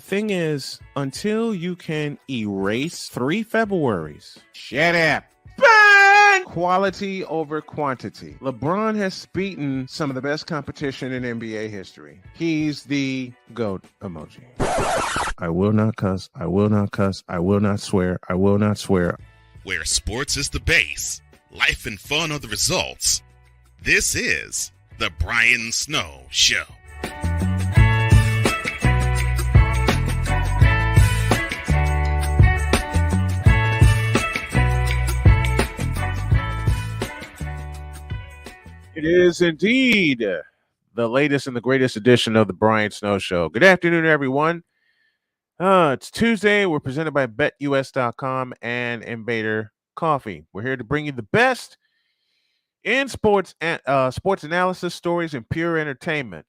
thing is, until you can erase 3 Februaries, shut up. Bang! Quality over quantity. LeBron has beaten some of the best competition in NBA history. He's the GOAT emoji. I will not cuss. I will not cuss. I will not swear. I will not swear. Where sports is the base, life and fun are the results. This is the Brian Snow Show. It is indeed the latest and the greatest edition of the Brian Snow Show. Good afternoon, everyone. It's Tuesday. We're presented by BetUS.com and Invader Coffee. We're here to bring you the best in sports and sports analysis, stories, and pure entertainment.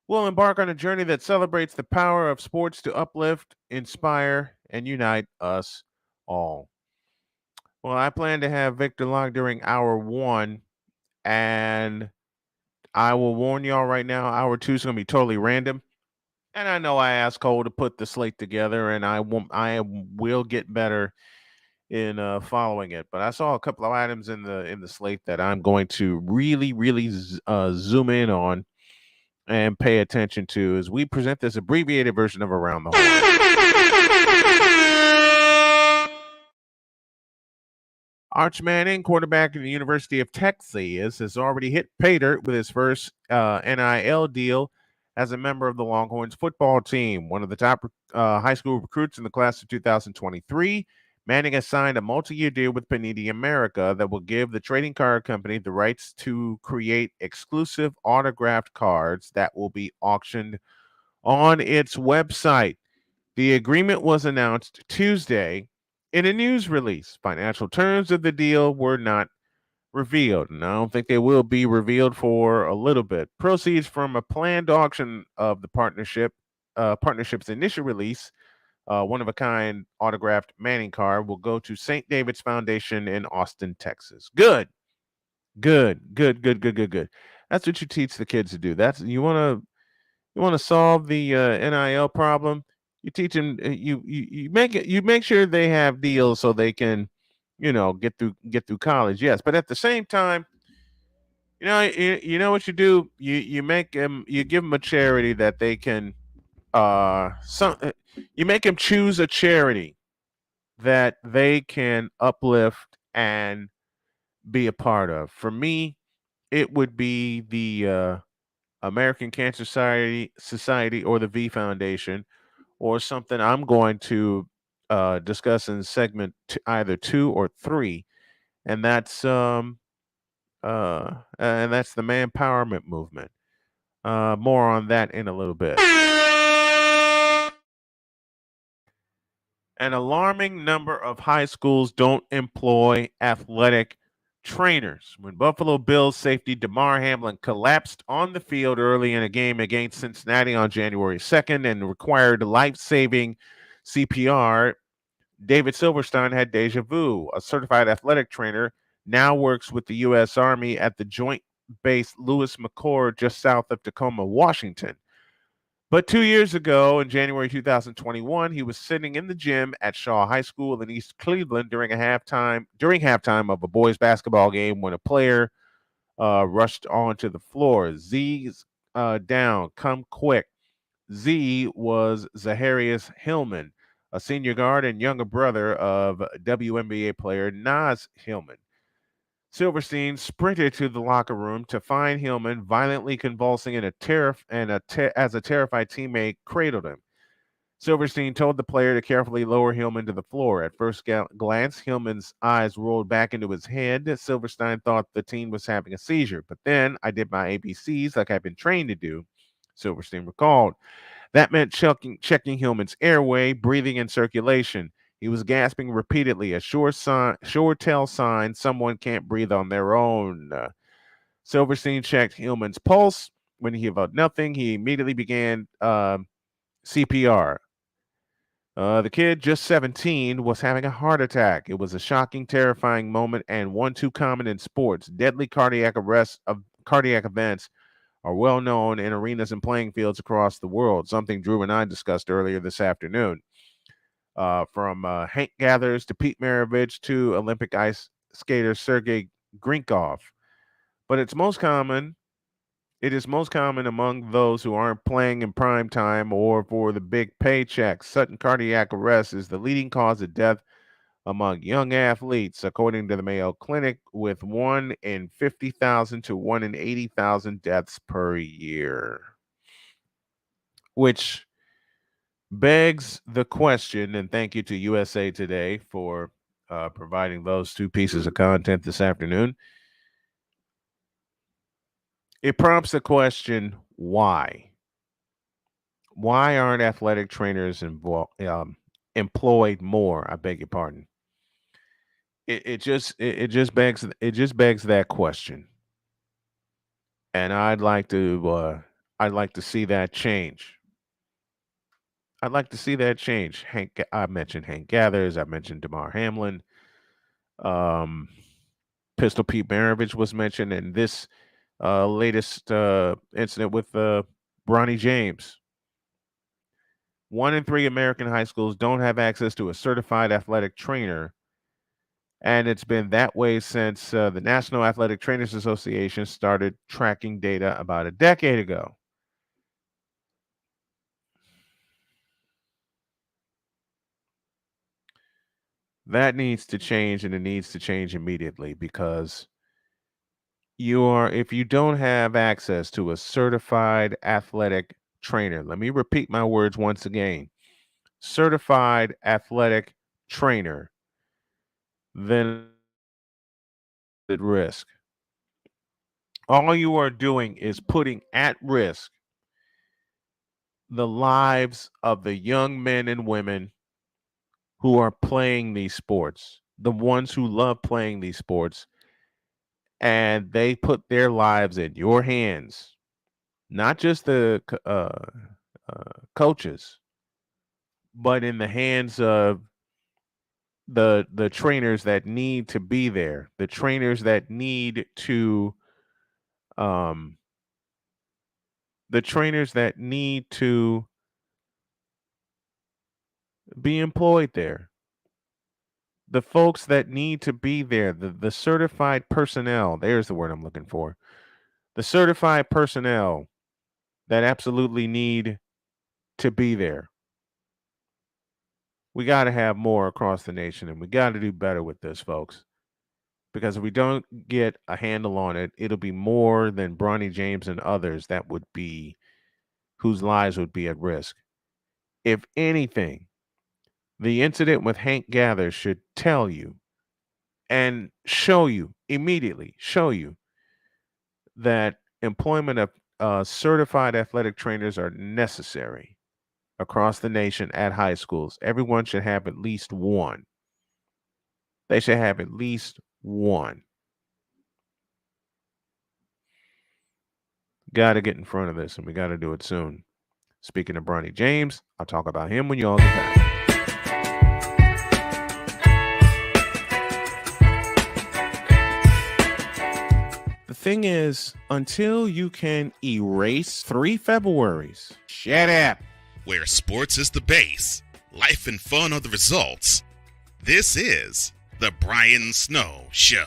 We'll embark on a journey that celebrates the power of sports to uplift, inspire, and unite us all. Well, I plan to have Victor Locke during hour 1. And I will warn y'all right now, hour 2 is going to be totally random. And I know I asked Cole to put the slate together, and I will get better in following it. But I saw a couple of items in the slate that I'm going to really zoom in on and pay attention to as we present this abbreviated version of Around the Horn. Arch Manning, quarterback at the University of Texas, has already hit pay dirt with his first NIL deal as a member of the Longhorns football team. One of the top high school recruits in the class of 2023, Manning has signed a multi-year deal with Panini America that will give the trading card company the rights to create exclusive autographed cards that will be auctioned on its website. The agreement was announced Tuesday in a news release. Financial terms of the deal were not revealed, and I don't think they will be revealed for a little bit. Proceeds from a planned auction of the partnership's initial release, one-of-a-kind autographed Manning card, will go to St. David's Foundation in Austin, Texas. Good. That's what you teach the kids to do. That's you want to solve the NIL problem. You teach them. You make sure they have deals so they can, get through college. Yes, but at the same time, you know what you do. You give them a charity that they can. You make them choose a charity that they can uplift and be a part of. For me, it would be the American Cancer Society or the V Foundation, or something I'm going to discuss in segment either 2 or 3, and that's the man empowerment movement. More on that in a little bit. An alarming number of high schools don't employ athletic trainers. When Buffalo Bills safety Damar Hamlin collapsed on the field early in a game against Cincinnati on January 2nd and required life-saving CPR, David Silverstein had deja vu. A certified athletic trainer now works with the U.S. Army at the Joint Base Lewis McChord just south of Tacoma, Washington. But 2 years ago, in January 2021, he was sitting in the gym at Shaw High School in East Cleveland during halftime of a boys basketball game when a player rushed onto the floor. Z's down, come quick. Z was Zaharias Hillman, a senior guard and younger brother of WNBA player Naz Hillman. Silverstein sprinted to the locker room to find Hillman violently convulsing as a terrified teammate cradled him. Silverstein told the player to carefully lower Hillman to the floor. At first glance, Hillman's eyes rolled back into his head. Silverstein thought the teen was having a seizure. But then I did my ABCs like I've been trained to do, Silverstein recalled. That meant checking Hillman's airway, breathing, and circulation. He was gasping repeatedly, a sure tell sign someone can't breathe on their own. Silverstein checked Hillman's pulse. When he felt nothing, he immediately began CPR. The kid, just 17, was having a heart attack. It was a shocking, terrifying moment and one too common in sports. Deadly cardiac events are well known in arenas and playing fields across the world, something Drew and I discussed earlier this afternoon. From Hank Gathers to Pete Maravich to Olympic ice skater Sergei Grinkov. But it is most common among those who aren't playing in prime time or for the big paychecks. Sudden cardiac arrest is the leading cause of death among young athletes, according to the Mayo Clinic, with 1 in 50,000 to 1 in 80,000 deaths per year. Which begs the question, and thank you to USA Today for providing those two pieces of content this afternoon. It prompts the question, why? Why aren't athletic trainers employed more? I beg your pardon. It just begs that question, and I'd like to see that change. I'd like to see that change. I mentioned Hank Gathers. I mentioned DeMar Hamlin. Pistol Pete Maravich was mentioned, and this latest incident with Bronny James. 1 in 3 American high schools don't have access to a certified athletic trainer, and it's been that way since the National Athletic Trainers Association started tracking data about a decade ago. That needs to change, and it needs to change immediately, because if you don't have access to a certified athletic trainer, let me repeat my words once again, certified athletic trainer, then at risk. All you are doing is putting at risk the lives of the young men and women who are playing these sports, the ones who love playing these sports, and they put their lives in your hands, not just the coaches, but in the hands of the trainers that need to be there, the trainers that need to be employed there, the folks that need to be there, the certified personnel. There's the word I'm looking for. The certified personnel that absolutely need to be there. We got to have more across the nation, and we got to do better with this, folks. Because if we don't get a handle on it, it'll be more than Bronny James and others whose lives would be at risk. If anything, the incident with Hank Gathers should tell you and immediately show you that employment of certified athletic trainers are necessary across the nation at high schools. Everyone should have at least one. They should have at least one. Got to get in front of this, and we got to do it soon. Speaking of Bronny James, I'll talk about him when y'all get back. The thing is, until you can erase 3 Februaries, shut up. Where sports is the base, life and fun are the results. This is the Brian Snow Show.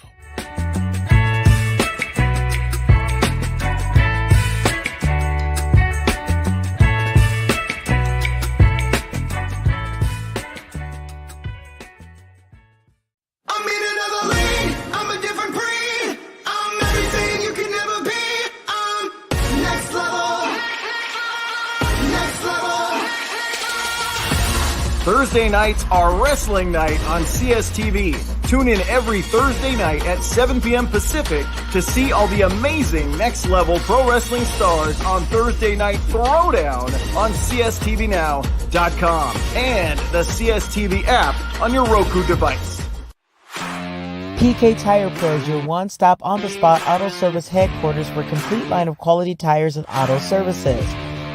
Thursday nights are wrestling night on CSTV. Tune in every Thursday night at 7 p.m. Pacific to see all the amazing Next Level Pro Wrestling stars on Thursday Night Throwdown on CSTVNow.com and the CSTV app on your Roku device. PK Tire Pro is your one-stop on-the-spot auto service headquarters for a complete line of quality tires and auto services.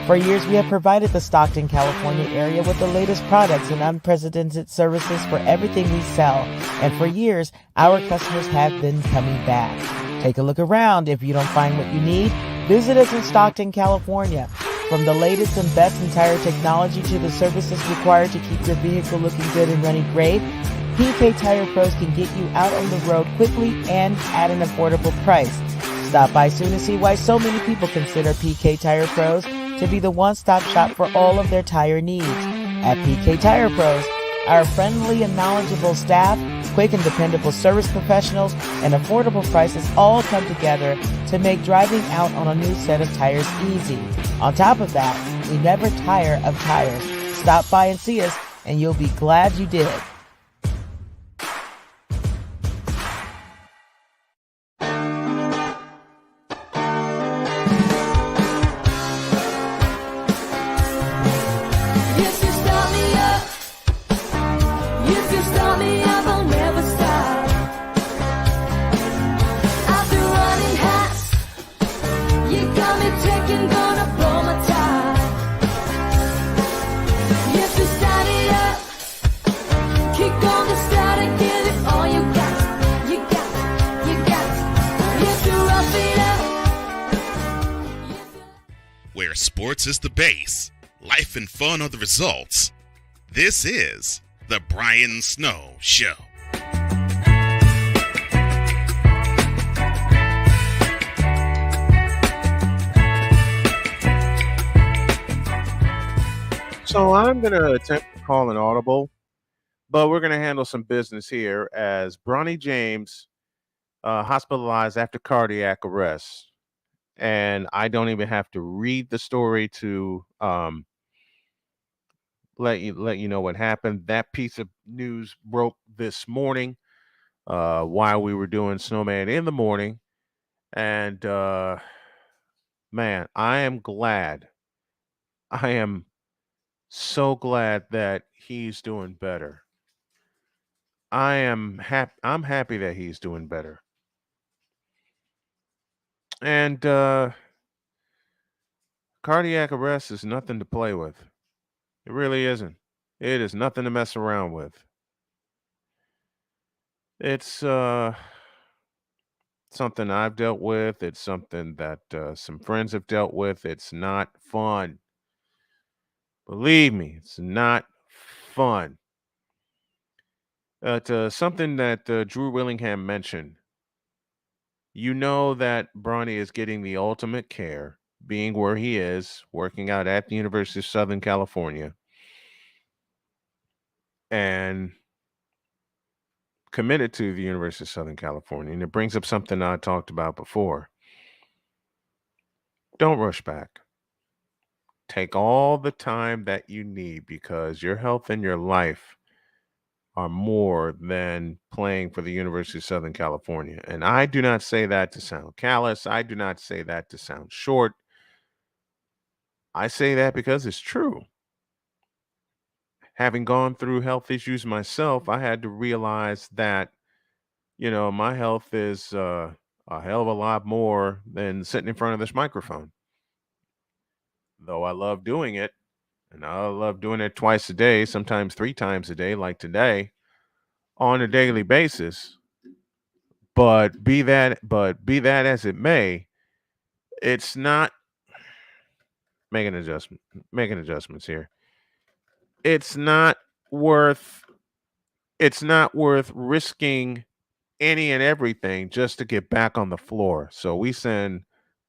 For years, we have provided the Stockton, California area with the latest products and unprecedented services for everything we sell. And for years, our customers have been coming back. Take a look around. If you don't find what you need, Visit us in Stockton, California. From the latest and best in tire technology to the services required to keep your vehicle looking good and running great, PK Tire Pros can get you out on the road quickly and at an affordable price. Stop by soon to see why so many people consider PK Tire Pros to be the one-stop shop for all of their tire needs. At PK Tire Pros, our friendly and knowledgeable staff, quick and dependable service professionals, and affordable prices all come together to make driving out on a new set of tires easy. On top of that, we never tire of tires. Stop by and see us, and you'll be glad you did. Where sports is the base, life and fun are the results. This is the Brian Snow Show. So I'm going to attempt to call an audible, but we're going to handle some business here as Bronny James hospitalized after cardiac arrest. And I don't even have to read the story to let you know what happened. That piece of news broke this morning while we were doing Snowman in the morning. And man, I am glad. I am so glad that he's doing better. I'm happy that he's doing better. And cardiac arrest is nothing to play with. It really isn't. It is nothing to mess around with. It's something I've dealt with. It's something that some friends have dealt with. It's not fun. Believe me, it's not fun. Something that Drew Willingham mentioned. You know that Bronny is getting the ultimate care, being where he is, working out at the University of Southern California, and committed to the University of Southern California. And it brings up something I talked about before. Don't rush back. Take all the time that you need because your health and your life are more than playing for the University of Southern California. And I do not say that to sound callous. I do not say that to sound short. I say that because it's true. Having gone through health issues myself, I had to realize that, my health is a hell of a lot more than sitting in front of this microphone. Though I love doing it, and I love doing it twice a day, sometimes 3 times a day, like today, on a daily basis. But be that as it may, it's not making adjustments here. It's not worth risking any and everything just to get back on the floor. So we send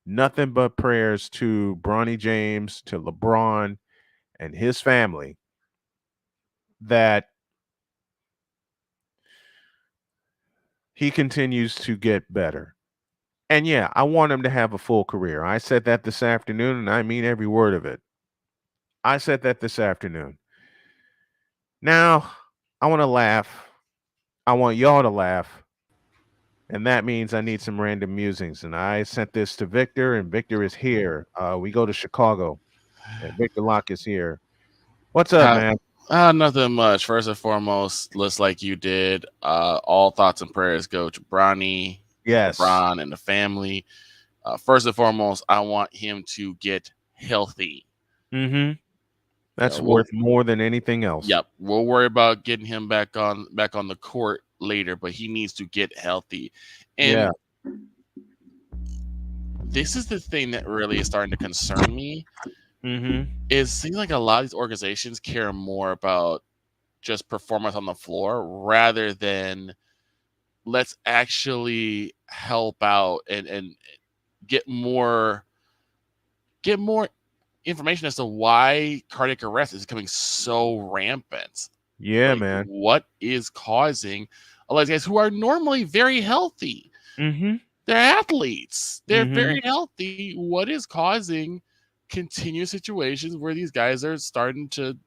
nothing but prayers to Bronny James, to LeBron and his family that he continues to get better. And yeah, I want him to have a full career. I said that this afternoon, and I mean every word of it. I said that this afternoon. Now, I want to laugh. I want y'all to laugh. And that means I need some random musings. And I sent this to Victor, and Victor is here. We go to Chicago, and Victor Locke is here. What's up, man? Nothing much. First and foremost, looks like you did. All thoughts and prayers go to Bronny, yes, LeBron, and the family. First and foremost, I want him to get healthy. Mm-hmm. That's worth more than anything else. Yep. We'll worry about getting him back on the court later, but he needs to get healthy. And this is the thing that really is starting to concern me. Mm-hmm. It seems like a lot of these organizations care more about just performance on the floor rather than let's actually help out and get more information as to why cardiac arrest is becoming so rampant. Yeah, Like, man. what is causing a lot of guys who are normally very healthy? Mm-hmm. They're athletes. They're Mm-hmm. very healthy. What is causing continuous situations where these guys are starting to,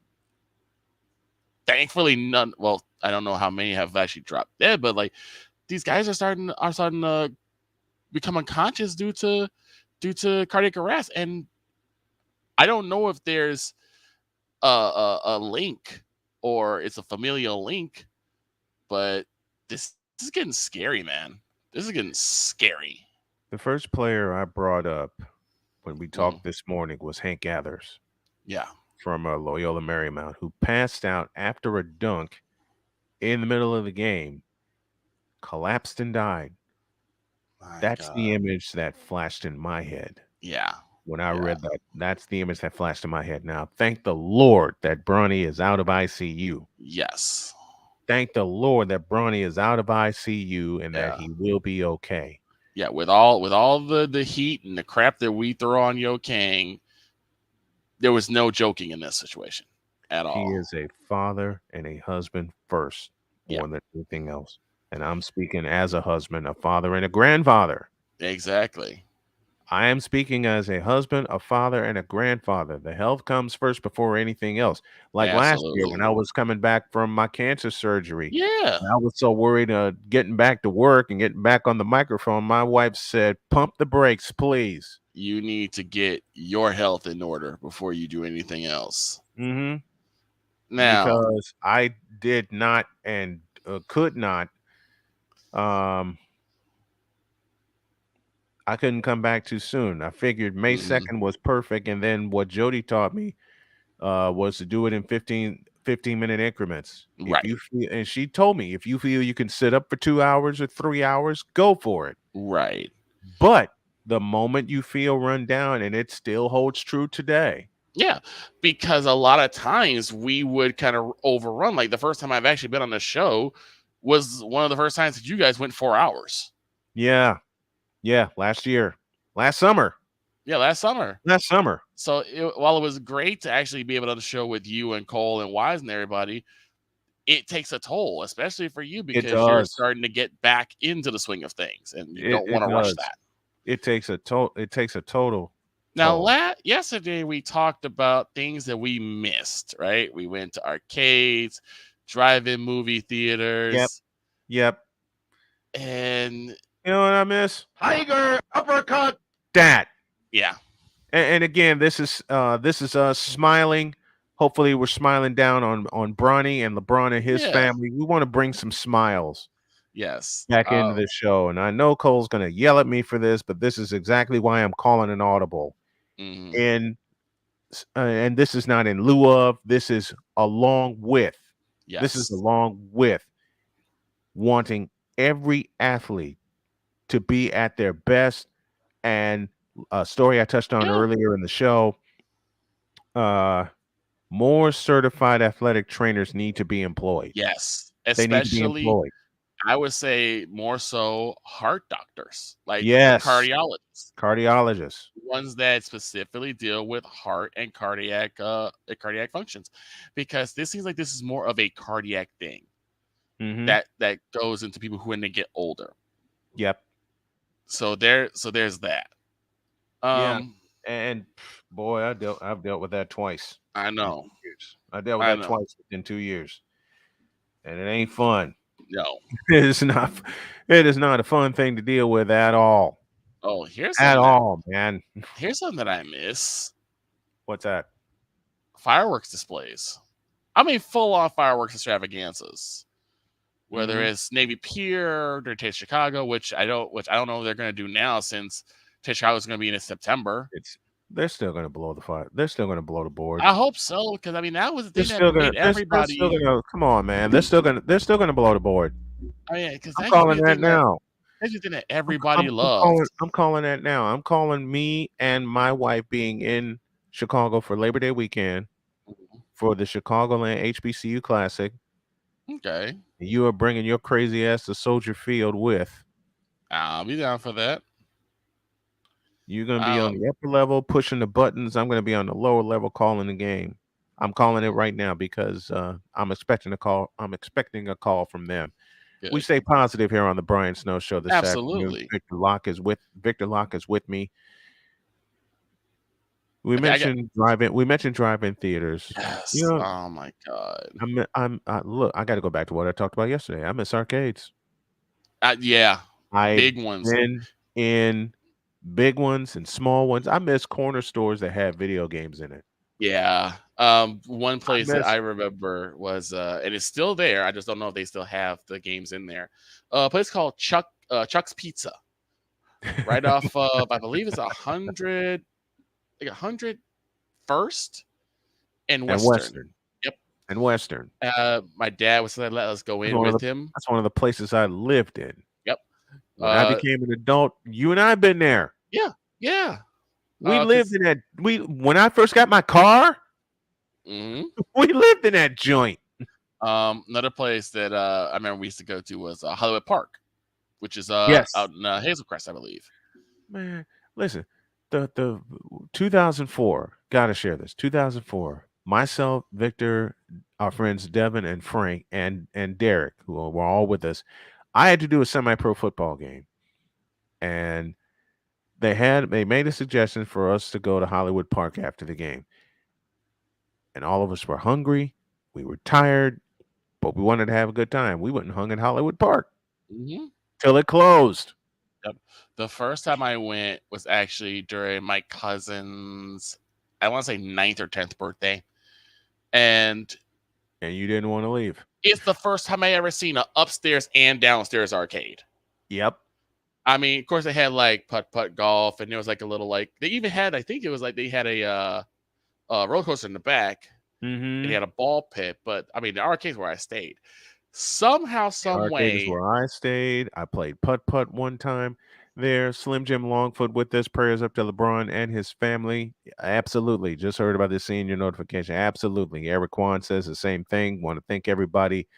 thankfully none, well, I don't know how many have actually dropped dead, but like these guys are starting to become unconscious due to cardiac arrest. And I don't know if there's a link or it's a familial link, but this is getting scary, man. This is getting scary. The first player I brought up when we talked this morning was Hank Gathers Yeah. from Loyola Marymount, who passed out after a dunk in the middle of the game, collapsed and died. That's the image that flashed in my head. Yeah. When I read that, that's the image that flashed in my head. Now, thank the Lord that Bronny is out of ICU. Yes. Thank the Lord that Bronny is out of ICU and that he will be okay. Yeah, with all the heat and the crap that we throw on Yo Kang, there was no joking in this situation at all. He is a father and a husband first, more than anything else. And I'm speaking as a husband, a father, and a grandfather. Exactly. I am speaking as a husband, a father, and a grandfather. The health comes first before anything else. Like last year when I was coming back from my cancer surgery. Yeah. I was so worried getting back to work and getting back on the microphone. My wife said, pump the brakes, please. You need to get your health in order before you do anything else. Mm-hmm. Now, because I did not and could not I couldn't come back too soon. I figured May 2nd was perfect. And then what Jody taught me was to do it in 15-minute increments. Right. If you feel, and she told me, if you feel you can sit up for 2 hours or 3 hours, go for it. Right. But the moment you feel run down, and it still holds true today. Yeah, because a lot of times we would kind of overrun. Like the first time I've actually been on the show was one of the first times that you guys went 4 hours. Yeah. Last summer. Yeah, last summer. So while it was great to actually be able to show with you and Cole and Wise and everybody, it takes a toll, especially for you because you're starting to get back into the swing of things and you don't want to rush that. It takes a total. Now, yesterday we talked about things that we missed, right? We went to arcades, drive-in movie theaters. Yep. And you know what I miss? Tiger uppercut. That. Yeah. And again, this is us smiling. Hopefully, we're smiling down on Bronny and LeBron and his family. We want to bring some smiles. Yes. Back into the show. And I know Cole's going to yell at me for this, but this is exactly why I'm calling an audible. And this is not in lieu of. This is along with. Yes. This is along with wanting every athlete to be at their best. And a story I touched on earlier in the show, more certified athletic trainers need to be employed. Yes. They need to be employed. I would say more so heart doctors, like cardiologists, ones that specifically deal with heart and cardiac functions, because this seems like this is more of a cardiac thing that goes into people who when they get older. Yep. So there's that. And boy, I've dealt with that twice. I know. I dealt with that twice in 2 years, and it ain't fun. No, it is not. It is not a fun thing to deal with at all. Oh, here's man. Here's something that I miss. What's that? Fireworks displays. I mean, full-on fireworks extravaganzas. Whether it's Navy Pier or Taste Chicago, which I don't know what they're going to do now since Taste Chicago is going to be in September. They're still going to blow the fire. They're still going to blow the board. I hope so, because I mean that was the thing that made everybody. Come on, man. They're still going to blow the board. Oh yeah, because I'm calling that now. Everything that everybody loved. I'm calling that now. I'm calling me and my wife being in Chicago for Labor Day weekend for the Chicagoland HBCU Classic. Okay. You are bringing your crazy ass to Soldier Field with. I'll be down for that. You're going to be on the upper level pushing the buttons. I'm going to be on the lower level calling the game. I'm calling it right now because I'm expecting a call. I'm expecting a call from them. Good. We stay positive here on the Brian Snow Show this Absolutely. afternoon. Victor Locke is with me. We mentioned drive-in theaters. Yes. You know, oh my God. Look, I got to go back to what I talked about yesterday. I miss arcades. Yeah. I've Big ones. been in big ones and small ones. I miss corner stores that had video games in it. Yeah. One place that I remember was and it's still there. I just don't know if they still have the games in there. A place called Chuck's Pizza. Right off of I believe it's 100 First and Western. Yep. And Western. My dad was let us go in with him. That's one of the places I lived in. Yep. When I became an adult, you and I have been there. Yeah. Yeah. We lived in that. When I first got my car, we lived in that joint. Another place that I remember we used to go to was Hollywood Park, which is out in Hazelcrest, I believe. Man, listen, the 2004. Gotta share this. 2004. Myself, Victor, our friends Devin and Frank and Derek, who were all with us. I had to do a semi-pro football game, and they made a suggestion for us to go to Hollywood Park after the game. And all of us were hungry. We were tired, but we wanted to have a good time. We went and hung at Hollywood Park till it closed. Yep. The first time I went was actually during my cousin's, I want to say 9th or 10th birthday. And you didn't want to leave. It's the first time I ever seen an upstairs and downstairs arcade. Yep. I mean, of course, they had like putt golf, and there was like a little they even had, I think it was like they had a roller coaster in the back, and they had a ball pit. But I mean, the arcades where I stayed. Somehow, some way, where I stayed, I played putt one time there. Slim Jim Longfoot with this. Prayers up to LeBron and his family. Absolutely. Just heard about this, seeing your notification. Absolutely. Eric Kwan says the same thing. Want to thank everybody.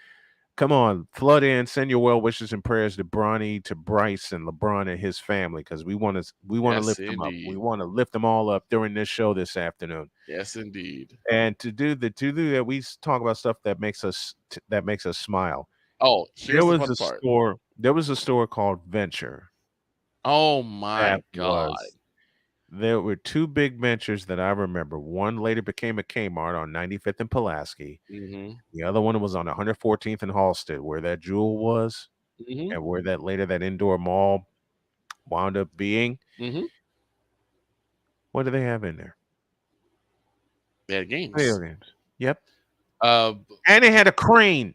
Come on, flood in, send your well wishes and prayers to Bronny, to Bryce, and LeBron and his family, because we want to lift them up. We want to lift them all up during this show this afternoon. Yes, indeed. And to do that, we talk about stuff that makes us smile. Oh, there was a store called Venture. Oh my God. There were two big ventures that I remember. One later became a Kmart on 95th and Pulaski. The other one was on 114th and Halsted, where that Jewel was, and where that indoor mall wound up being. What do they have in there? They had games. Video games. Yep. And they had a crane.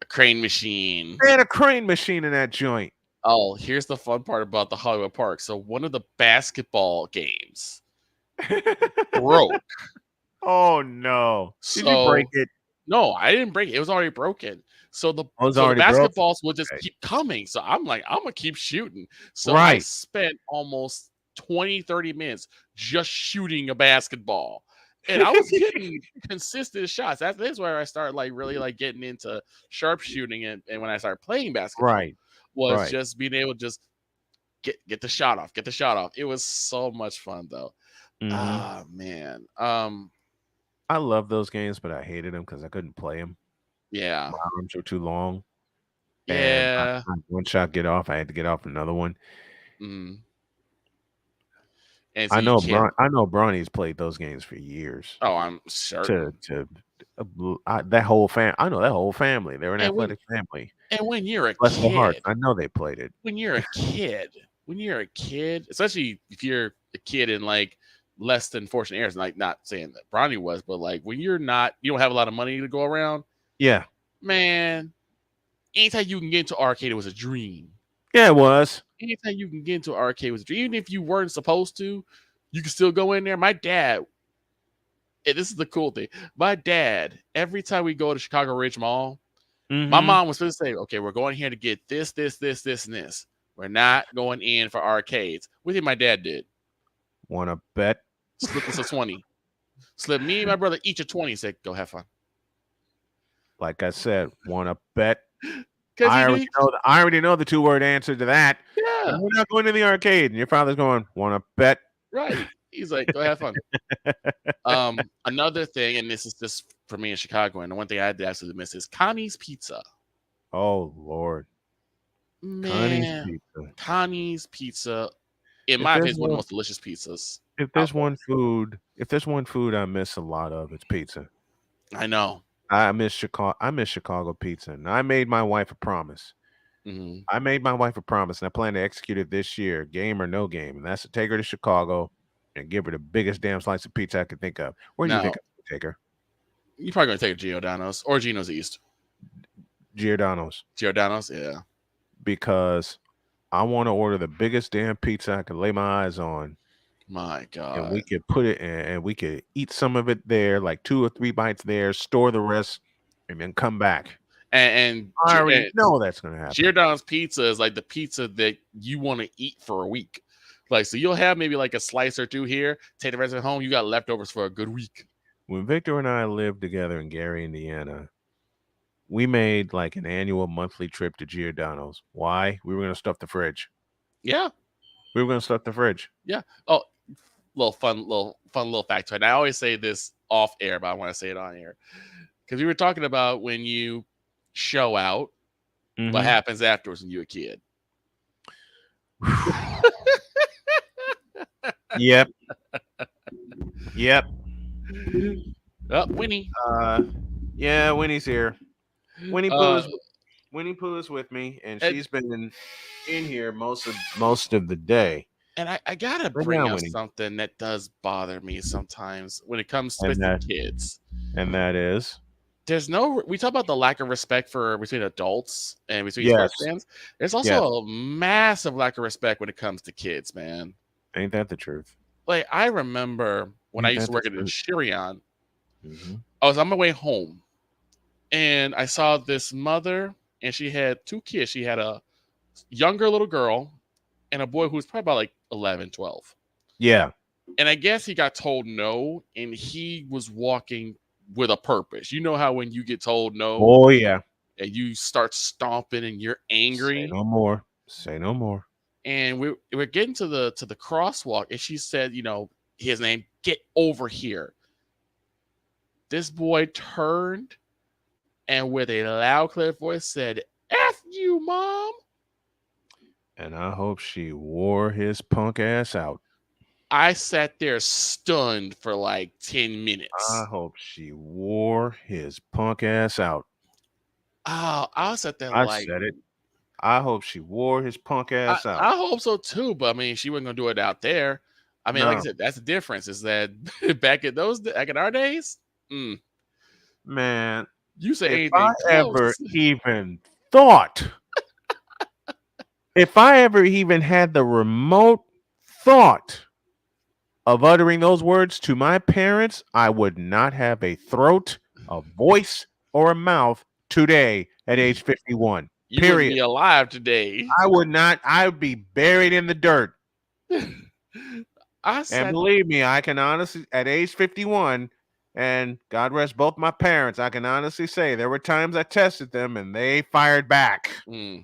A crane machine. They had a crane machine in that joint. Oh, here's the fun part about the Hollywood Park. So one of the basketball games broke. Oh no! Did you break it? No, I didn't break it. It was already broken. So the basketballs will just keep coming. So I'm like, I'm gonna keep shooting. So I spent almost 20-30 minutes just shooting a basketball. And I was getting consistent shots. That's where I started really getting into sharpshooting and when I started playing basketball. Was just being able to just get the shot off, It was so much fun though. Ah, man. I love those games, but I hated them because I couldn't play them. Yeah. My arms were too long. Yeah. And one shot get off, I had to get off another one. And so I know Bronny's played those games for years. Oh, I'm certain. That whole I know that whole family. They're an athletic family. And when you're a Bless kid, their hearts, I know they played it. When you're a kid, especially if you're a kid in less than fortunate areas, not saying that Bronny was, but when you don't have a lot of money to go around. Yeah, man. Anytime you can get into arcade, it was a dream. Yeah, it was. Anytime you can get into arcade was a dream. Even if you weren't supposed to, you can still go in there. My dad, and this is the cool thing. My dad, every time we go to Chicago Ridge Mall, my mom was supposed to say, okay, we're going here to get this, and this. We're not going in for arcades. What do you think my dad did? Want to bet? Slip us a 20. Slip me and my brother each a 20. Said, go have fun. Like I said, want to bet? Because I already know the 2-word answer to that. Yeah. We're not going to the arcade. And your father's going, want to bet? Right. He's like, go have fun. Another thing, and this is just for me in Chicago, and the one thing I had to absolutely miss is Connie's Pizza. Oh, Lord. Man, Connie's Pizza, in my opinion, is one of the most delicious pizzas. If there's one food I miss a lot of, it's pizza. I know. I miss Chicago pizza. And I made my wife a promise. Mm-hmm. I made my wife a promise, and I plan to execute it this year, game or no game. And that's to take her to Chicago and give her the biggest damn slice of pizza I could think of. Where do you think I would take her? You're probably going to take her to Giordano's or Gino's East. Giordano's, yeah. Because I want to order the biggest damn pizza I can lay my eyes on. My God. And we could put it in, and we could eat some of it there, like 2 or 3 bites there, store the rest, and then come back. And I already know that's going to happen. Giordano's pizza is like the pizza that you want to eat for a week. Like, so you'll have maybe like a slice or 2 here, take the rest of it home. You got leftovers for a good week. When Victor and I lived together in Gary, Indiana, we made like an annual monthly trip to Giordano's. Why? We were going to stuff the fridge. Yeah. We were going to stuff the fridge. Yeah. Oh, little fun fact. And I always say this off air, but I want to say it on air. Because we were talking about when you show out, what happens afterwards when you're a kid. Yep. Oh, Winnie. Yeah, Winnie's here. Winnie Pooh is with me, and she's been in here most of the day. And I gotta bring up something that does bother me sometimes when it comes to kids. And that is, we talk about the lack of respect between adults and between sports fans. There's also a massive lack of respect when it comes to kids, man. Ain't that the truth? Like, I remember when I used to work at Shirion, I was on my way home, and I saw this mother, and she had 2 kids. She had a younger little girl and a boy who was probably about like 11, 12. Yeah. And I guess he got told no, and he was walking with a purpose. You know how when you get told no, oh yeah, and you start stomping and you're angry. Say no more. And we're getting to the crosswalk, and she said, his name, get over here. This boy turned and with a loud, clear voice said, F you, Mom. And I hope she wore his punk ass out. I sat there stunned for like 10 minutes. I hope she wore his punk ass out. Oh, I sat there I said it. I hope she wore his punk ass out. I hope so too, but I mean, she wasn't gonna do it out there. I mean, like I said, that's the difference. Is that back in our days, man, you say anything. If I ever even thought, if I ever even had the remote thought of uttering those words to my parents, I would not have a throat, a voice, or a mouth today at age 51. You period. Wouldn't be alive today. I would not. I would be buried in the dirt. And believe me, I can honestly, at age 51, and God rest both my parents, I can honestly say there were times I tested them and they fired back. Boy,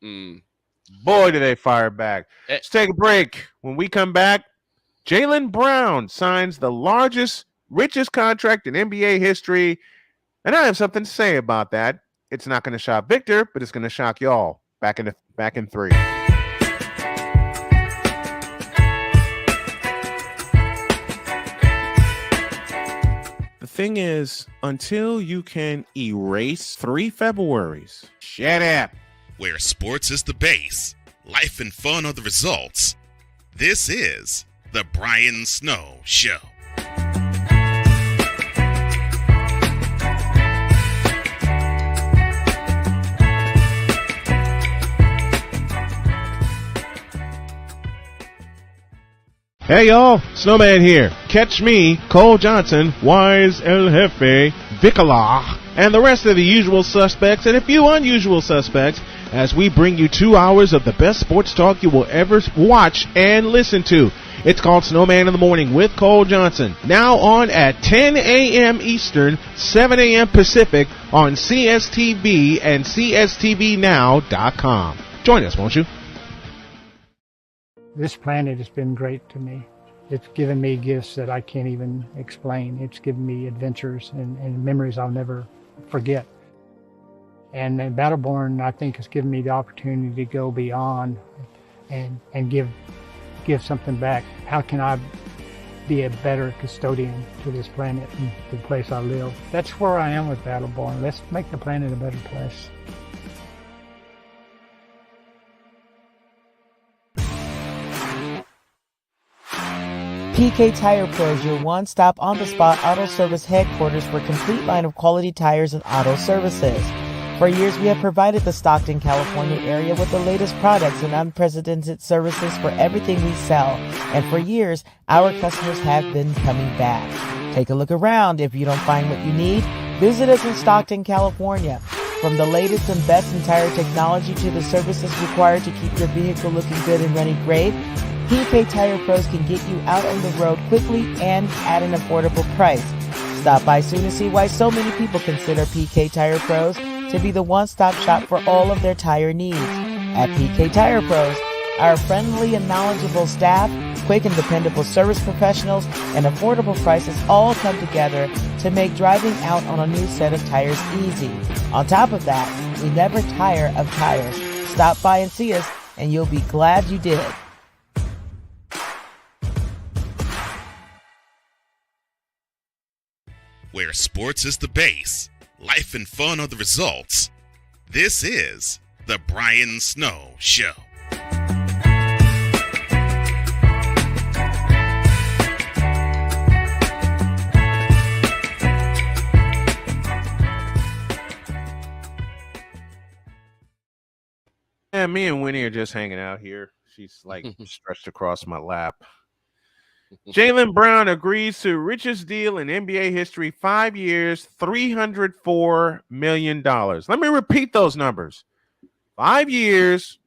do they fire back. Let's take a break. When we come back, Jaylen Brown signs the largest, richest contract in NBA history. And I have something to say about that. It's not going to shock Victor, but it's going to shock y'all. Back in 3. The thing is, until you can erase 3 Februaries, shut up. Where sports is the base, life and fun are the results. This is the Brian Snow Show. Hey y'all, Snowman here. Catch me, Cole Johnson, Wise El Jefe, Vicala, and the rest of the usual suspects and a few unusual suspects as we bring you 2 hours of the best sports talk you will ever watch and listen to. It's called Snowman in the Morning with Cole Johnson. Now on at 10 a.m. Eastern, 7 a.m. Pacific on CSTV and CSTVNow.com. Join us, won't you? This planet has been great to me. It's given me gifts that I can't even explain. It's given me adventures and memories I'll never forget. And Battleborn, I think, has given me the opportunity to go beyond and give something back. How can I be a better custodian to this planet and the place I live? That's where I am with Battleborn. Let's make the planet a better place. PK Tire Pro is your one-stop on-the-spot auto service headquarters for a complete line of quality tires and auto services. For years, we have provided the Stockton, California area with the latest products and unprecedented services for everything we sell. And for years, our customers have been coming back. Take a look around. If you don't find what you need, visit us in Stockton, California. From the latest and best in tire technology to the services required to keep your vehicle looking good and running great, PK Tire Pros can get you out on the road quickly and at an affordable price. Stop by soon to see why so many people consider PK Tire Pros to be the one-stop shop for all of their tire needs. At PK Tire Pros, our friendly and knowledgeable staff, quick and dependable service professionals, and affordable prices all come together to make driving out on a new set of tires easy. On top of that, we never tire of tires. Stop by and see us, and you'll be glad you did. Where sports is the base, life and fun are the results. This is the Brian Snow Show. Yeah, me and Winnie are just hanging out here. She's like stretched across my lap. Jaylen Brown agrees to richest deal in NBA history, 5 years, $304 million. Let me repeat those numbers. 5 years,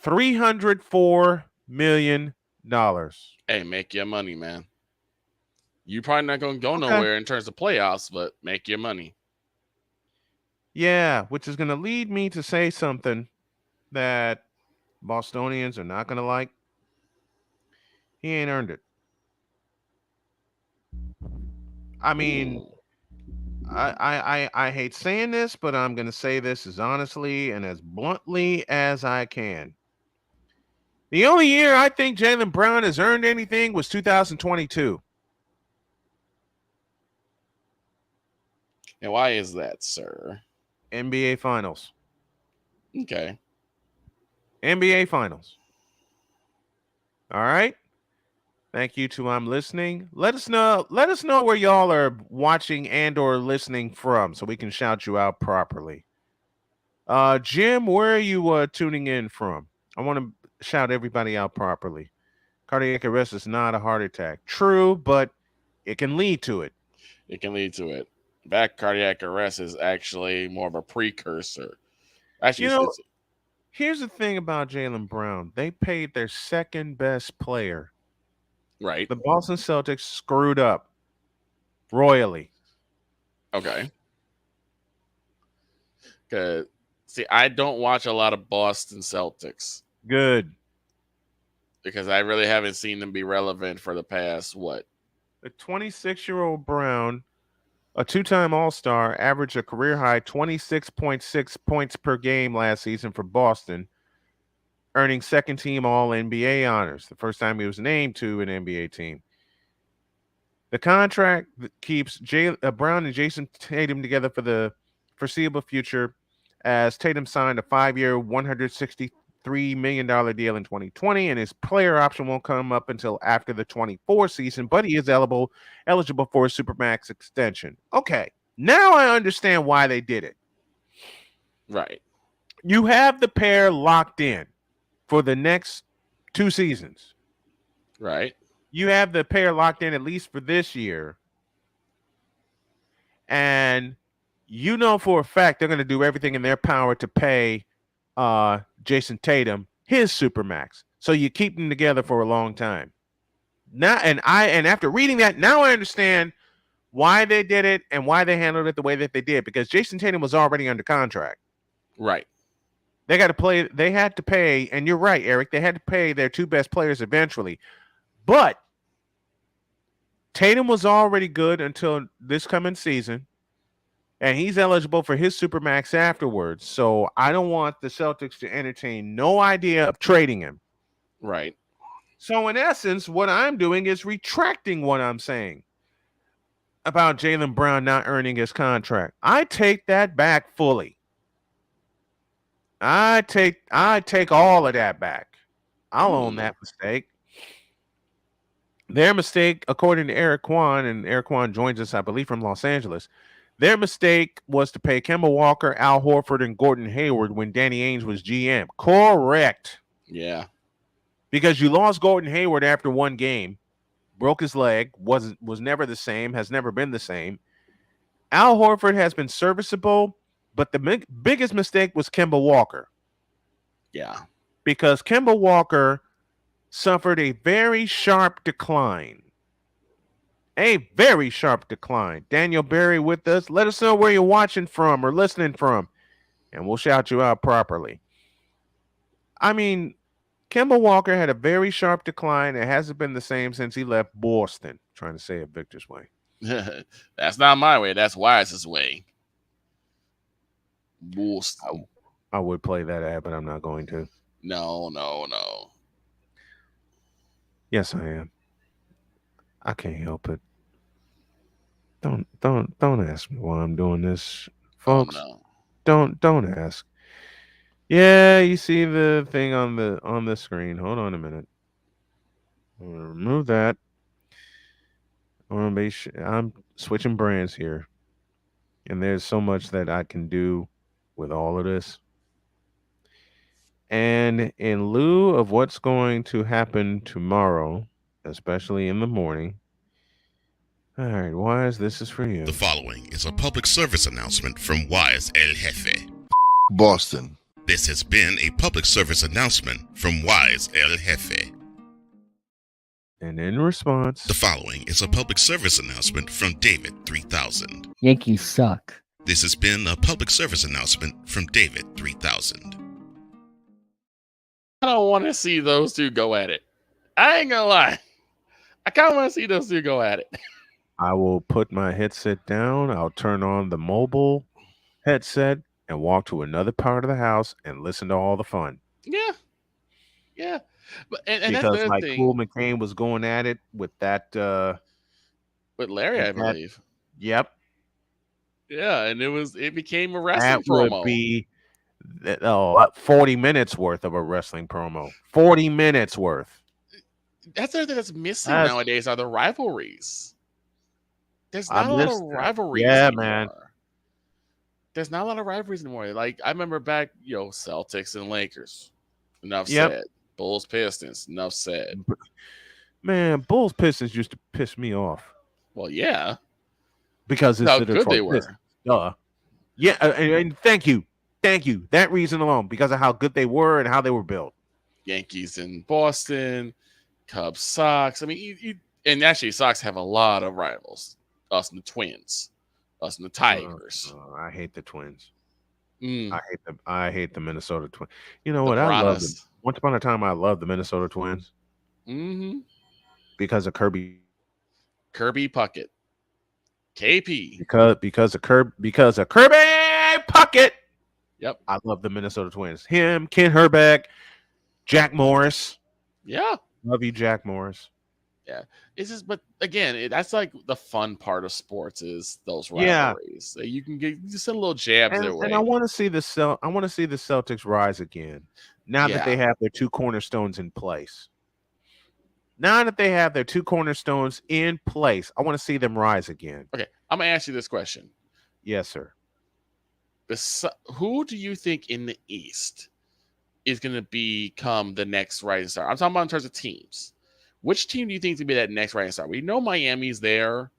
$304 million. Hey, make your money, man. You're probably not going to go nowhere in terms of playoffs, but make your money. Yeah, which is going to lead me to say something that Bostonians are not going to like. He ain't earned it. I mean, I hate saying this, but I'm going to say this as honestly and as bluntly as I can. The only year I think Jaylen Brown has earned anything was 2022. And why is that, sir? NBA Finals. Okay. NBA Finals. All right. Thank you to I'm listening. Let us know where y'all are watching and or listening from so we can shout you out properly. Jim, where are you tuning in from? I want to shout everybody out properly. Cardiac arrest is not a heart attack. True, but it can lead to it. It can lead to it. Back cardiac arrest is actually more of a precursor. Actually, here's the thing about Jaylen Brown. They paid their second best player. Right. The Boston Celtics screwed up royally. Okay. Good. See, I don't watch a lot of Boston Celtics. Good. Because I really haven't seen them be relevant for the past, what? The 26-year-old Brown, a two-time All-Star, averaged a career-high 26.6 points per game last season for Boston, earning second-team All-NBA honors, the first time he was named to an NBA team. The contract keeps Brown and Jason Tatum together for the foreseeable future, as Tatum signed a 5-year, $163 million deal in 2020, and his player option won't come up until after the 24 season, but he is eligible for a Supermax extension. Okay, now I understand why they did it. Right. You have the pair locked in for the next 2 seasons. Right. You have the pair locked in at least for this year. And you know for a fact they're going to do everything in their power to pay Jason Tatum his supermax. So you keep them together for a long time. Now, and after reading that, now I understand why they did it and why they handled it the way that they did, because Jason Tatum was already under contract. Right. They had to pay, and you're right, Eric, they had to pay their two best players eventually. But Tatum was already good until this coming season, and he's eligible for his supermax afterwards. So I don't want the Celtics to entertain no idea of trading him. Right. So in essence, what I'm doing is retracting what I'm saying about Jaylen Brown not earning his contract. I take that back fully. I take all of that back. I'll own that mistake. Their mistake, according to Eric Kwan, and Eric Kwan joins us, I believe, from Los Angeles. Their mistake was to pay Kemba Walker, Al Horford, and Gordon Hayward when Danny Ainge was GM. Correct. Yeah. Because you lost Gordon Hayward after one game, broke his leg, was never the same, has never been the same. Al Horford has been serviceable, but the biggest mistake was Kemba Walker. Yeah. Because Kemba Walker suffered a very sharp decline. A very sharp decline. Daniel Berry with us. Let us know where you're watching from or listening from, and we'll shout you out properly. I mean, Kemba Walker had a very sharp decline. It hasn't been the same since he left Boston. Trying to say it Victor's way. That's not my way. That's Wise's way. Boston. I would play that ad, but I'm not going to. No. Yes, I am. I can't help it. Don't ask me why I'm doing this, folks. Oh, no. Don't ask. Yeah, you see the thing on the screen. Hold on a minute. I'm gonna remove that. I'm switching brands here, and there's so much that I can do with all of this. And in lieu of what's going to happen tomorrow, especially in the morning. All right, Wise, this is for you. The following is a public service announcement from Wise El Jefe. Boston. This has been a public service announcement from Wise El Jefe. And in response, The following is a public service announcement from David 3000. Yankees suck. This has been a public service announcement from David 3000. I don't want to see those two go at it. I ain't gonna lie. I kind of want to see those two go at it. I will put my headset down. I'll turn on the mobile headset and walk to another part of the house and listen to all the fun. Yeah. But and Because that's like the thing. Cool McCain was going at it with that. With Larry, I believe. Yep. Yeah, and it became a wrestling That promo. would be 40 minutes worth of a wrestling promo. 40 minutes worth. That's the other thing that's missing nowadays are the rivalries. There's not a lot of rivalries anymore. Man. There's not a lot of rivalries anymore. Like, I remember back, Celtics and Lakers. Enough Yep. said. Bulls, Pistons. Enough said. Man, Bulls Pistons used to piss me off. Well, yeah. Because it's How the good Detroit they were. Pistons. Duh. Yeah, and thank you. That reason alone, because of how good they were and how they were built. Yankees in Boston, Cubs, Sox. I mean, and actually, Sox have a lot of rivals. Us and the Twins, us and the Tigers. I hate the Twins. Mm. I hate the Minnesota Twins. You know The what? I love them. Piranhas. Once upon a time, I loved the Minnesota Twins Mm-hmm. because of Kirby. Puckett, KP. Because of Kirby Puckett. Yep. I love the Minnesota Twins. Him, Ken Herbeck, Jack Morris. Yeah. Love you, Jack Morris. Yeah. It's just, but again, that's like the fun part of sports is those Yeah. rivalries. So you can just send little jabs their way. And I want to see the Celtics rise again. Now that they have their two cornerstones in place. I want to see them rise again. Okay, I'm gonna ask you this question. Yes, sir. Who do you think in the East is going to become the next rising star? I'm talking about in terms of teams. Which team do you think is going to be that next rising star? We know Miami's there.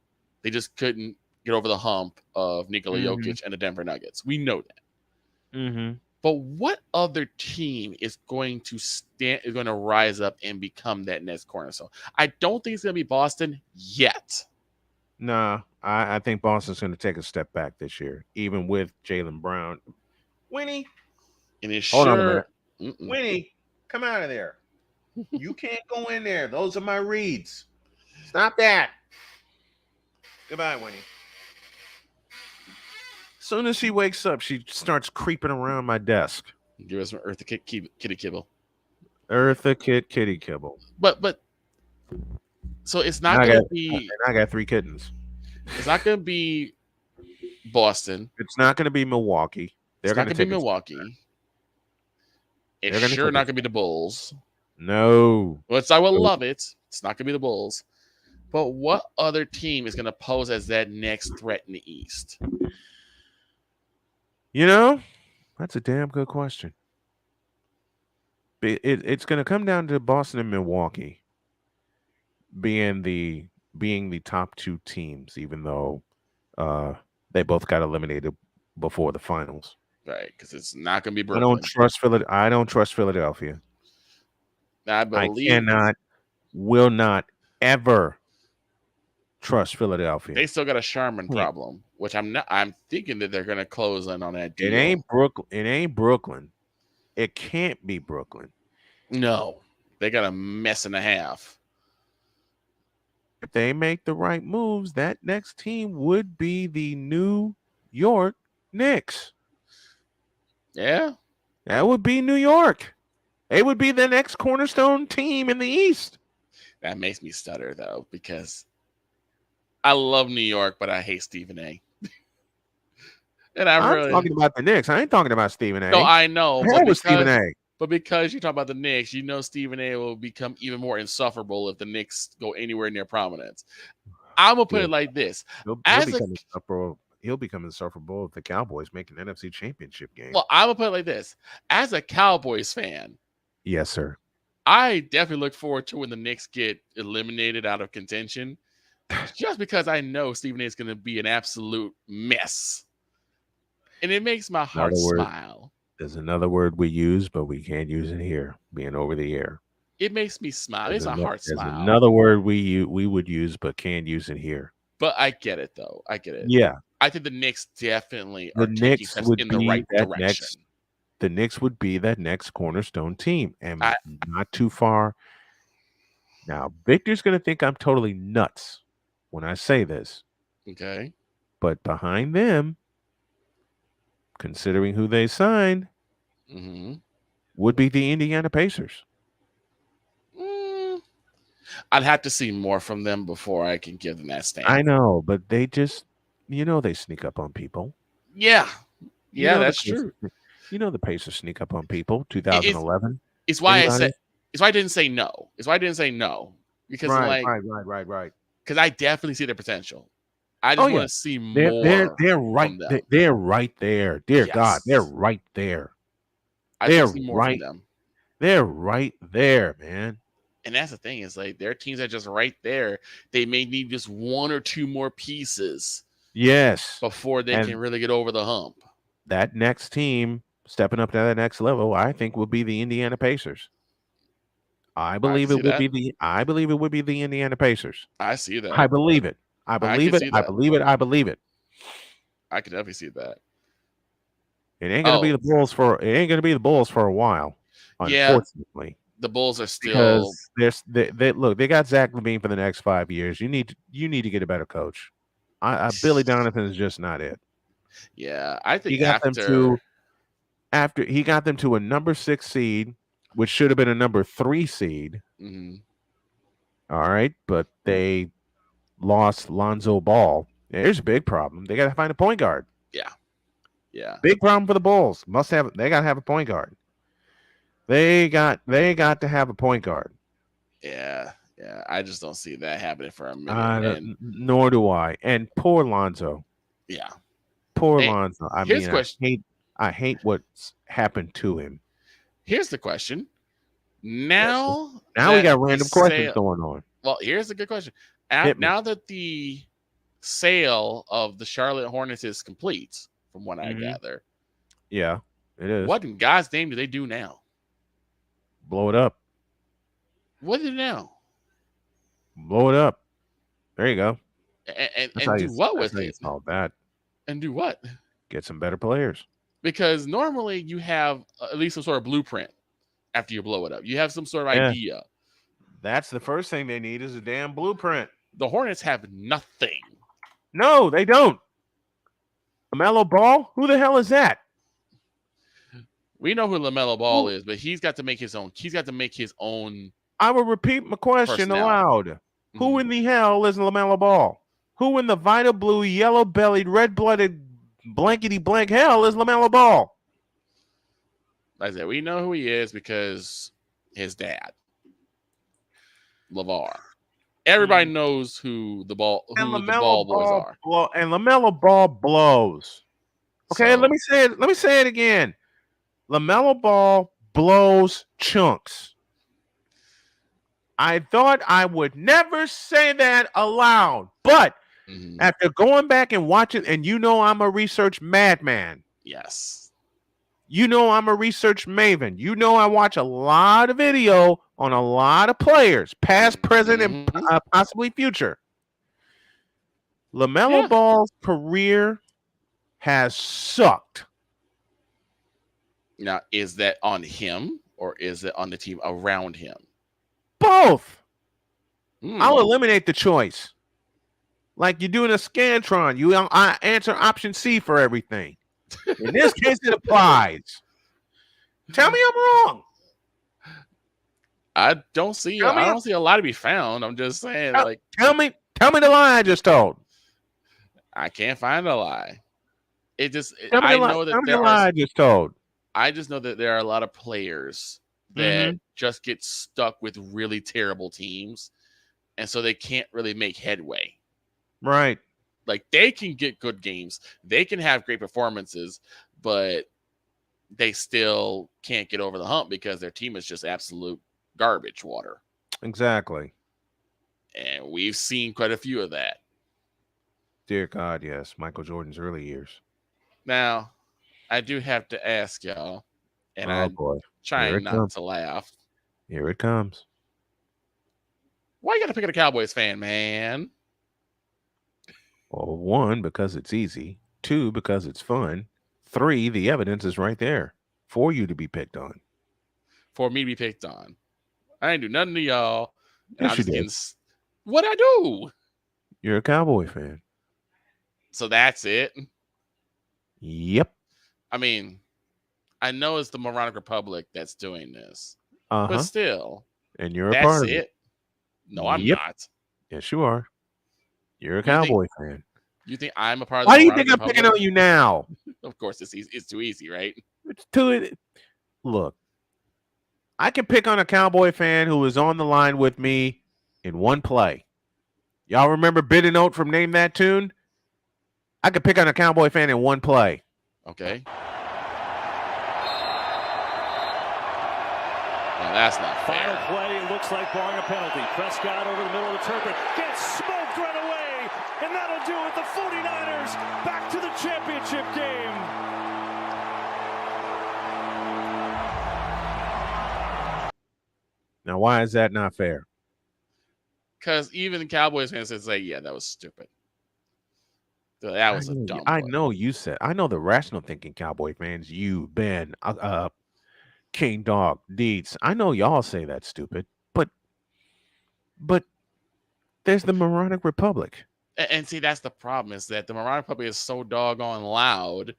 They just couldn't get over the hump of Nikola Mhm. Jokic and the Denver Nuggets. We know that. Mm-hmm. But what other team is going to rise up and become that next cornerstone? I don't think it's going to be Boston yet. Nah, I think Boston's going to take a step back this year, even with Jaylen Brown. Winnie, And it's hold on a minute. Mm-mm. Winnie, come out of there. You can't go in there. Those are my reads. Stop that. Goodbye, Winnie. As soon as she wakes up, she starts creeping around my desk. Give us some Eartha Kitty Kibble. Eartha Kitty Kibble. But so it's not going to be. I got 3 kittens. It's not going to be Boston. It's not going to be Milwaukee. It's not going to be Milwaukee. It's sure not going to be the Bulls. No. Which I will love it. It's not going to be the Bulls. But what other team is going to pose as that next threat in the East? You know, that's a damn good question. It's going to come down to Boston and Milwaukee being the top 2 teams, even though they both got eliminated before the finals. Right, because it's not going to be Brooklyn. I don't trust Philadelphia. I cannot, will not ever trust Philadelphia. They still got a Sharman problem, which I'm thinking that they're going to close in on that deal. It ain't Brooklyn. It can't be Brooklyn. No, they got a mess and a half. If they make the right moves, that next team would be the New York Knicks. Yeah. That would be New York. They would be the next cornerstone team in the East. That makes me stutter, though, because I love New York, but I hate Stephen A. And I'm talking about the Knicks. I ain't talking about Stephen A. No, I know. Hell with Stephen A. But because you talk about the Knicks, you know Stephen A. will become even more insufferable if the Knicks go anywhere near prominence. I'm going to put it like this. He'll become insufferable if the Cowboys make an NFC Championship game. Well, I'm going to put it like this. As a Cowboys fan. Yes, sir. I definitely look forward to when the Knicks get eliminated out of contention. Just because I know Stephen A. is going to be an absolute mess. And it makes my heart smile. There's another word we use, but we can't use it here, being over the air. It makes me smile. It makes my heart smile. There's another word we would use, but can't use it here. But I get it, though. I get it. Yeah. I think the Knicks definitely are taking steps in the right direction. The Knicks would be that next cornerstone team, and not too far. Now, Victor's going to think I'm totally nuts when I say this. Okay. But behind them, considering who they signed, would be the Indiana Pacers. I'd have to see more from them before I can give them that stand. I know, but they just, they sneak up on people. Yeah. Yeah, that's true. The Pacers sneak up on people. 2011. It's why I didn't say no. It's why I didn't say no. Because right. Because I definitely see their potential. I just want to see more. They're right. They're right there. Dear God, they're right there. They're right. They're right there, man. And that's the thing is like their teams are just right there. They may need just 1 or 2 more pieces. Yes. Before they can really get over the hump. That next team stepping up to that next level, I think, will be the Indiana Pacers. I believe it would be the Indiana Pacers. I see that. I believe it. I believe it. I could definitely see that. It ain't gonna be the Bulls for a while. Unfortunately. Yeah, the Bulls are still because they got Zach LaVine for the next 5 years. You need to get a better coach. Billy Donovan is just not it. Yeah, I think he got them to a number 6 seed, which should have been a number 3 seed. Mm-hmm. All right, but they lost Lonzo Ball. There's a big problem. They got to find a point guard. Yeah. Big problem for the Bulls. They got to have a point guard. They got to have a point guard. Yeah. I just don't see that happening for a minute. Nor do I. And poor Lonzo. Yeah. Poor Lonzo. I hate what's happened to him. Here's the question. Now we got random questions going on. Well, here's a good question. Now that the sale of the Charlotte Hornets is complete, from what I gather. Yeah, it is. What in God's name do they do now? Blow it up. What do they now? Blow it up. There you go. And do what with it? All that. And do what? Get some better players. Because normally you have at least some sort of blueprint after you blow it up. You have some sort of idea. That's the first thing they need is a damn blueprint. The Hornets have nothing. No, they don't. LaMelo Ball? Who the hell is that? We know who LaMelo Ball is, but he's got to make his own. He's got to make his own. I will repeat my question aloud. Who in the hell is LaMelo Ball? Who in the vital blue, yellow-bellied, red-blooded, blankety-blank hell is LaMelo Ball? Like I said, we know who he is because his dad, LeVar. Everybody knows who the ball boys are. And LaMelo Ball blows. Okay, So- let me say it again. LaMelo Ball blows chunks. I thought I would never say that aloud, but after going back and watching, and I'm a research madman. Yes. I'm a research maven. I watch a lot of video on a lot of players, past, present, and possibly future. LaMelo Ball's career has sucked. Now, is that on him or is it on the team around him? Both. I'll eliminate the choice. Like you're doing a Scantron. I answer option C for everything. In this case, it applies. Tell me I'm wrong. I don't see a lot to be found. I'm just saying, tell me the lie I just told. I can't find a lie. I just know that there are a lot of players that just get stuck with really terrible teams, and so they can't really make headway. Right. Like they can get good games, they can have great performances, but they still can't get over the hump because their team is just absolute garbage water. Exactly. And we've seen quite a few of that. Dear God, yes. Michael Jordan's early years. Now, I do have to ask y'all, and I'm trying not to laugh. Here it comes. Why you got to pick at a Cowboys fan, man? Well, 1, because it's easy. 2, because it's fun. 3, the evidence is right there for you to be picked on. For me to be picked on. I ain't do nothing to y'all. Yes, you did. What'd I do? You're a Cowboy fan. So that's it? Yep. I mean, I know it's the Moronic Republic that's doing this. But still. And you're a part of it. No, I'm not. Yes, you are. You're a Cowboy fan. You think I'm a part of the Why do you Moronic think I'm picking on you now? Of course, it's too easy, right? Look, I can pick on a Cowboy fan who was on the line with me in one play. Y'all remember Bid and Note from Name That Tune? I could pick on a Cowboy fan in one play. Okay. Now that's not fair. Final play, it looks like barring a penalty. Prescott over the middle of the turf gets smoked right away, and that'll do it. The 49ers back to the championship game. Now, why is that not fair? Because even the Cowboys fans would say, yeah, that was stupid. That was a dumb play. I know you said. I know the rational thinking Cowboy fans, you, Ben, King Dog, Deeds. I know y'all say that's stupid, but there's the Moronic Republic. And see, that's the problem, is that the Moronic Republic is so doggone loud.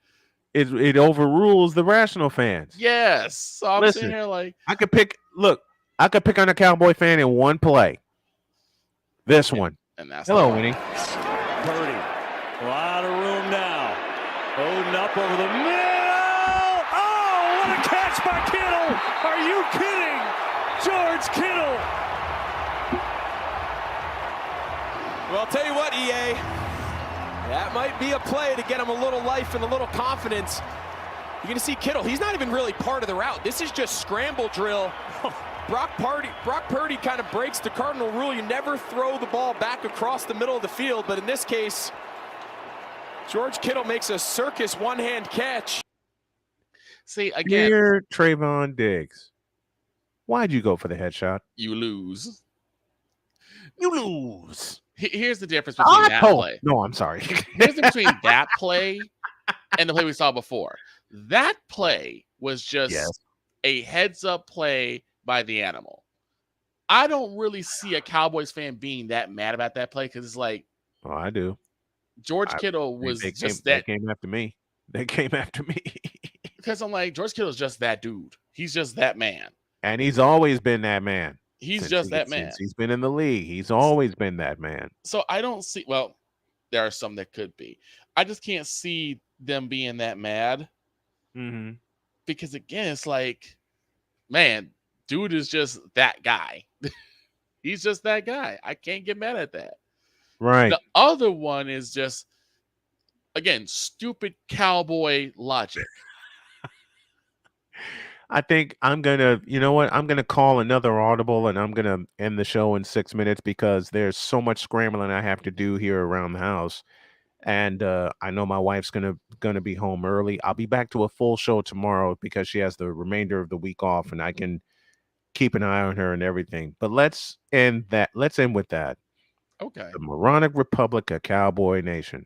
It overrules the rational fans. Yes. So I'm sitting here like, I could pick on a Cowboy fan in one play. This one. And that's hello, Winnie. Purdy. A lot of room now. Odin up over the middle. Oh, what a catch by Kittle. Are you kidding? George Kittle. Well, I'll tell you what, EA. That might be a play to get him a little life and a little confidence. You're going to see Kittle. He's not even really part of the route. This is just scramble drill. Brock Purdy kind of breaks the cardinal rule. You never throw the ball back across the middle of the field. But in this case, George Kittle makes a circus one-hand catch. See, again, Dear Trayvon Diggs, why'd you go for the headshot? you lose. You lose. Here's the difference between that play. No, I'm sorry. Here's the difference between that play and the play we saw before. That play was just a heads-up play by the animal. I don't really see a Cowboys fan being that mad about that play because it's like, oh, I do. George Kittle was they came after me. They came after me. Because I'm like, George Kittle's just that dude. He's just that man. And he's always been that man. He's just that man. Since he's been in the league. He's always been that man. So I don't see, well, there are some that could be. I just can't see them being that mad. Mm-hmm. Because again, it's like, man, dude is just that guy. He's just that guy. I can't get mad at that. Right. The other one is just, again, stupid cowboy logic. I think I'm going to, you know what? I'm going to call another audible and I'm going to end the show in 6 minutes because there's so much scrambling I have to do here around the house. And I know my wife's going to be home early. I'll be back to a full show tomorrow because she has the remainder of the week off and I can keep an eye on her and everything. But let's end with that. Okay. The moronic republic of Cowboy Nation.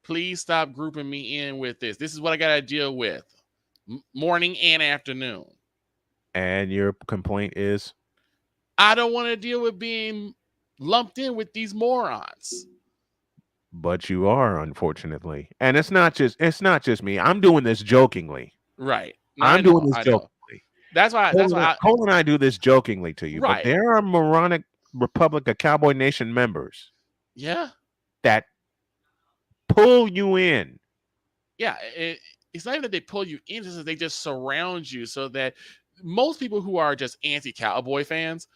Please stop grouping me in with this. This is what I got to deal with. Morning and afternoon. And your complaint is? I don't want to deal with being lumped in with these morons. But you are, unfortunately. And it's not just me. I'm doing this jokingly. Right. No, I'm doing this jokingly. That's why Cole and I do this jokingly to you. Right. But there are moronic Republic of Cowboy Nation members. Yeah. That pull you in. Yeah. It's not even that they pull you in, it's just that they just surround you so that most people who are just anti-Cowboy fans,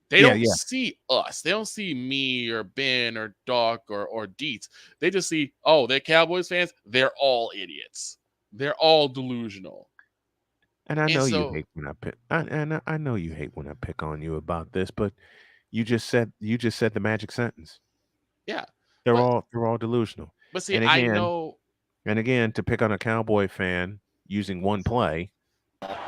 they don't see us. They don't see me or Ben or Doc or Dietz. They just see, oh, they're Cowboys fans. They're all idiots. They're all delusional. And I know you hate when I pick. I know you hate when I pick on you about this, but you just said the magic sentence. Yeah, they're all delusional. But see, and again, I know. And again, to pick on a Cowboy fan using one play. Final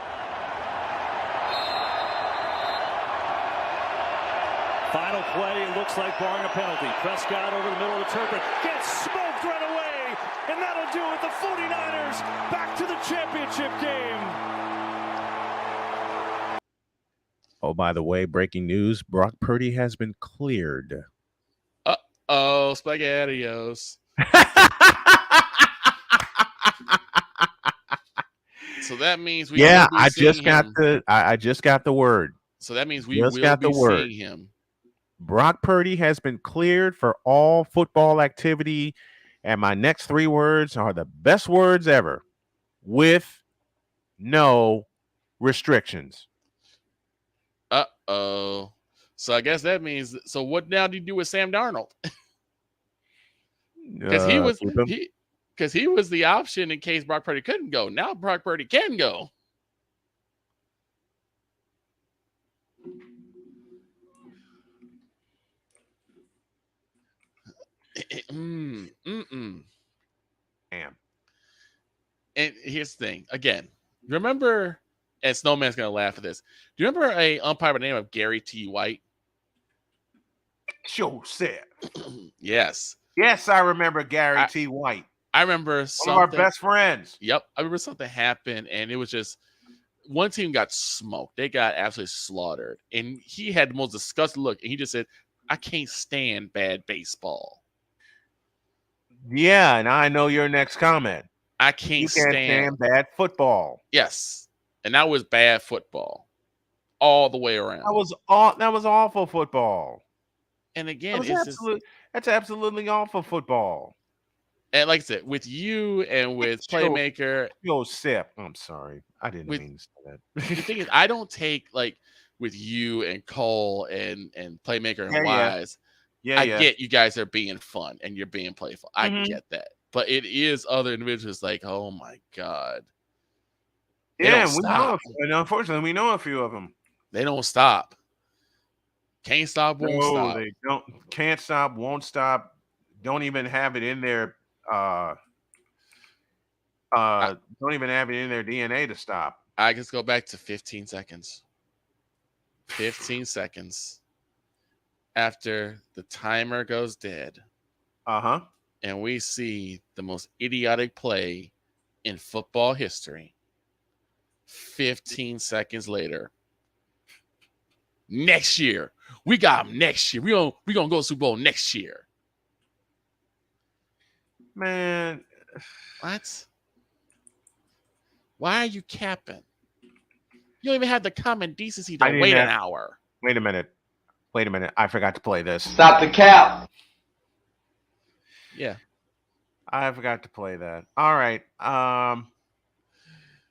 play, it looks like barring a penalty. Prescott over the middle of the turf gets smoked right away, and that'll do it. The 49ers back to the championship game. Oh, by the way, breaking news, Brock Purdy has been cleared. Uh-oh, SpaghettiOs. So that means we will be I just seeing got him. I just got the word. So that means we will be seeing him. Brock Purdy has been cleared for all football activity, and my next 3 words are the best words ever, with no restrictions. Uh-oh. So I guess that means, so what now do you do with Sam Darnold? Because he was the option in case Brock Purdy couldn't go. Now Brock Purdy can go. Damn. And here's the thing. Again, remember, and Snowman's going to laugh at this. Do you remember a umpire by the name of Gary T. White? Sure, said. Yes. Yes, I remember Gary T. White. I remember something. One of our best friends. Yep. I remember something happened, and it was just one team got smoked. They got absolutely slaughtered. And he had the most disgusting look, and he just said, I can't stand bad baseball. Yeah, and I know your next comment. I can't stand bad football. Yes. And that was bad football all the way around. That was awful football. And again, that's absolutely awful football. And like I said, with you and with Playmaker. Yo, Sip. I'm sorry. I didn't mean to say that. The thing is, I don't take like with you and Cole and Playmaker and Wise. I get you guys are being fun and you're being playful. I get that. But it is other individuals like, oh my God. Yeah, we know. And unfortunately, we know a few of them. They don't stop. Can't stop, won't No, stop. they don't. Can't stop, won't stop. Don't even have it in their don't even have it in their DNA to stop. I just go back to 15 seconds. 15 seconds after the timer goes dead. Uh-huh. And we see the most idiotic play in football history. 15 seconds later. Next year. We got him next year. We gonna go to Super Bowl next year. Man. What? Why are you capping? You don't even have the common decency to wait an hour. Wait a minute. I forgot to play this. Stop the cap. Yeah. I forgot to play that. All right.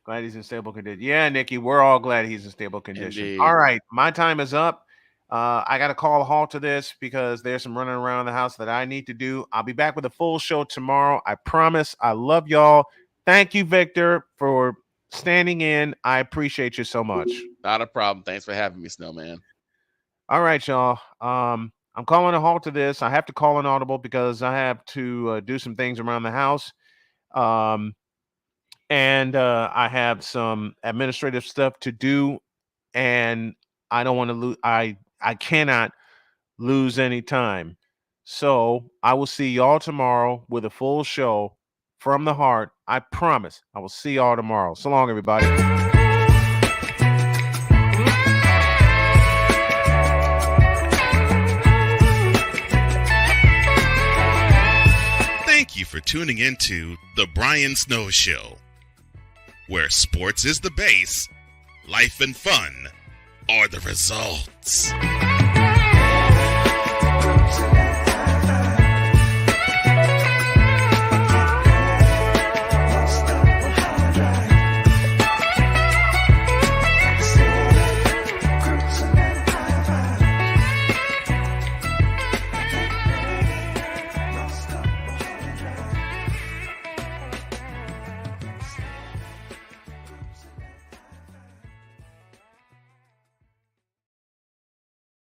Glad he's in stable condition. Yeah, Nikki, we're all glad he's in stable condition. Indeed. All right. My time is up. I got to call a halt to this because there's some running around the house that I need to do. I'll be back with a full show tomorrow. I promise. I love y'all. Thank you, Victor, for standing in. I appreciate you so much. Not a problem. Thanks for having me, Snowman. All right, y'all. I'm calling a halt to this. I have to call an audible because I have to do some things around the house. And I have some administrative stuff to do, and I don't want to lose. I cannot lose any time. So I will see y'all tomorrow with a full show from the heart. I promise. I will see y'all tomorrow. So long, everybody. Thank you for tuning in to The Brian Snow Show, where sports is the base, life and fun are the results.